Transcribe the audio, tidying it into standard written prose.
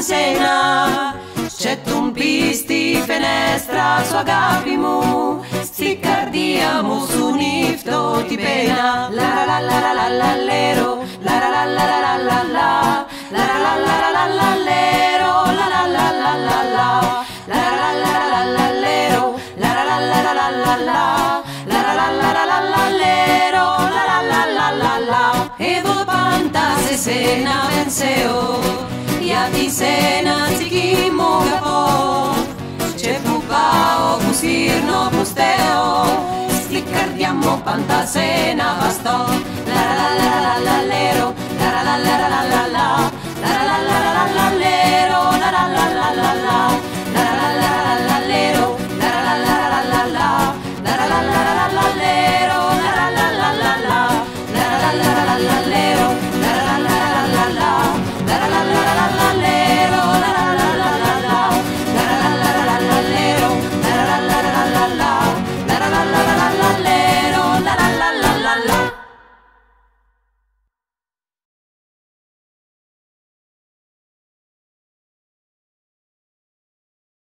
sena, c'è un pisti finestra su agapimu, sticcardiamo su nifto ti pena, la la la la la la lero, la la la la la la la, la la la la la la lero, la la la la la la, la la la la la lero, la la la la la la la, la la la la la la lero, la la la la la la, e do panta se sena penseo, ja ti sena ti mogapo, c'è pupao cusirno pusteo, sliccardiamo panta sena bastò.